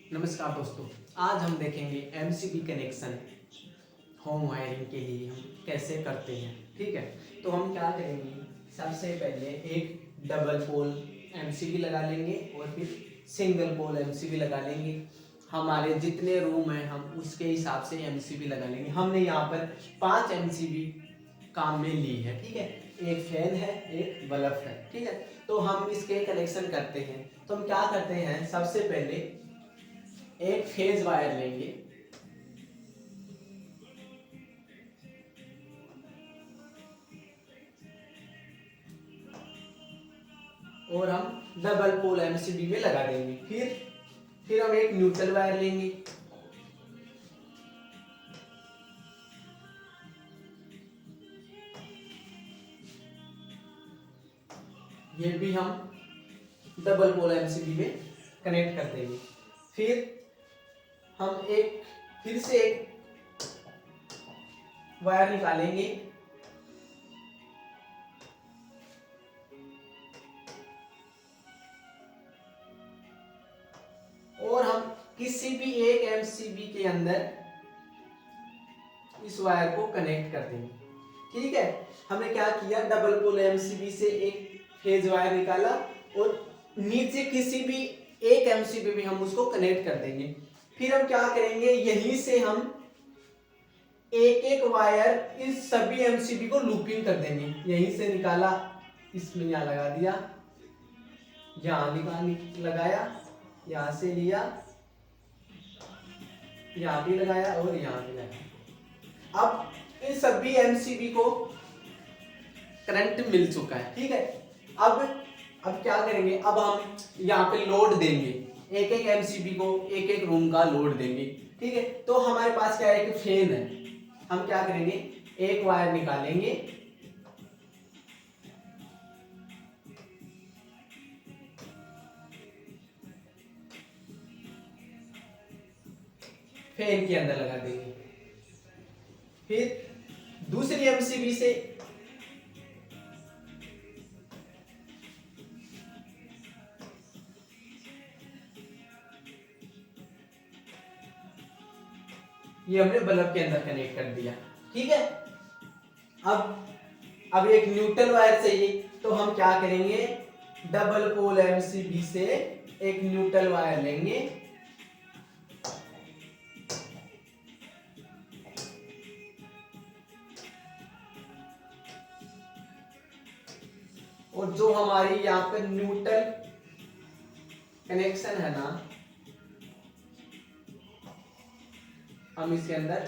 नमस्कार दोस्तों, आज हम देखेंगे एमसीबी कनेक्शन होम वायरिंग के लिए हम कैसे करते हैं। ठीक है, तो हम क्या करेंगे, सबसे पहले एक डबल पोल एमसीबी लगा लेंगे और फिर सिंगल पोल एमसीबी लगा लेंगे। हमारे जितने रूम हैं हम उसके हिसाब से एमसीबी लगा लेंगे। हमने यहाँ पर 5 एमसीबी काम में ली है। ठीक है, एक फैन है, एक बल्ब है। ठीक है, तो हम इसके कनेक्शन करते हैं। तो हम क्या करते हैं, सबसे पहले एक फेज वायर लेंगे और हम डबल पोल एमसीबी में लगा देंगे। फिर हम एक न्यूट्रल वायर लेंगे, ये भी हम डबल पोल एमसीबी में कनेक्ट कर देंगे। फिर हम फिर से एक वायर निकालेंगे और हम किसी भी एक एमसीबी के अंदर इस वायर को कनेक्ट कर देंगे। ठीक है, हमने क्या किया, डबल पोल एमसीबी से एक फेज वायर निकाला और नीचे किसी भी एक एमसीबी में हम उसको कनेक्ट कर देंगे। फिर हम क्या करेंगे, यहीं से हम एक एक वायर इस सभी एमसीबी को लूपिंग कर देंगे। यहीं से निकाला, इसमें यहाँ लगा दिया, यहाँ लगाया, यहाँ से लिया, यहाँ भी लगाया और यहाँ भी लगाया। अब इन सभी एमसीबी को करंट मिल चुका है। ठीक है, अब क्या करेंगे, अब हम यहाँ पे लोड देंगे, एक एक एमसीबी को एक एक रूम का लोड देंगे। ठीक है, तो हमारे पास क्या है, एक फैन है। हम क्या करेंगे, एक वायर निकालेंगे, फैन के अंदर लगा देंगे। फिर दूसरी एमसीबी से ये हमने बल्ब के अंदर कनेक्ट कर दिया। ठीक है, अब एक न्यूट्रल वायर चाहिए, तो हम क्या करेंगे, डबल पोल एमसीबी से एक न्यूट्रल वायर लेंगे और जो हमारी यहाँ पर न्यूट्रल कनेक्शन है ना, हम इसके अंदर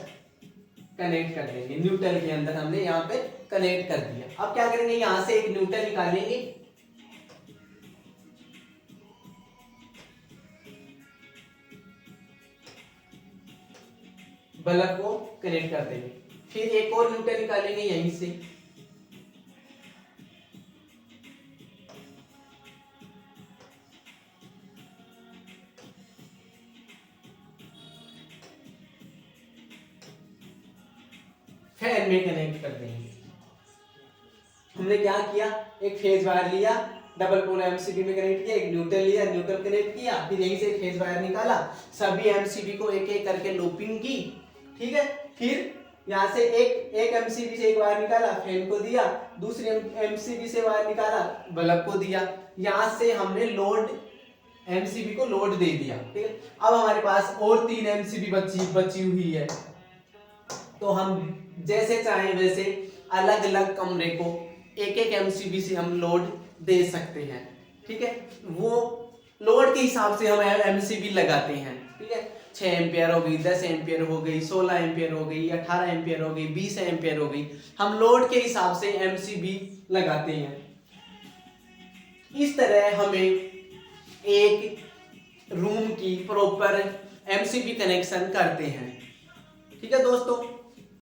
कनेक्ट कर देंगे। न्यूट्रल के अंदर हमने यहाँ पे कनेक्ट कर दिया। अब क्या करेंगे, यहां से एक न्यूट्रल निकालेंगे, बल्ब को कनेक्ट कर देंगे। फिर एक और न्यूट्रल निकालेंगे यहीं से, फैन में कनेक्ट कर देंगे। हमने क्या किया, एक फेज वायर लिया, डबल पोल एमसीबी में कनेक्ट किया, एक न्यूट्रल लिया, न्यूट्रल कनेक्ट किया, फिर यहीं से एक फेज वायर निकाला, सभी एमसीबी को एक एक करके लूपिंग की। ठीक है, फिर यहाँ से एक एमसीबी से एक वायर निकाला, फैन को दिया, दूसरी एमसीबी से वायर निकाला, बल्ब को दिया। यहाँ से हमने लोड एमसीबी को लोड दे दिया। ठीक है, अब हमारे पास और 3 एमसीबी बची हुई है, तो हम जैसे चाहें वैसे अलग अलग कमरे को एक एक एमसीबी से हम लोड दे सकते हैं। ठीक है, वो लोड के हिसाब से हम एमसीबी लगाते हैं। ठीक है, 6 एम्पियर हो गई, 10 एम्पियर हो गई, 16 एम्पियर हो गई, 18 एम्पियर हो गई, 20 एम्पियर हो गई, हम लोड के हिसाब से एमसीबी लगाते हैं। इस तरह हमें एक रूम की प्रॉपर एमसीबी कनेक्शन करते हैं। ठीक है दोस्तों,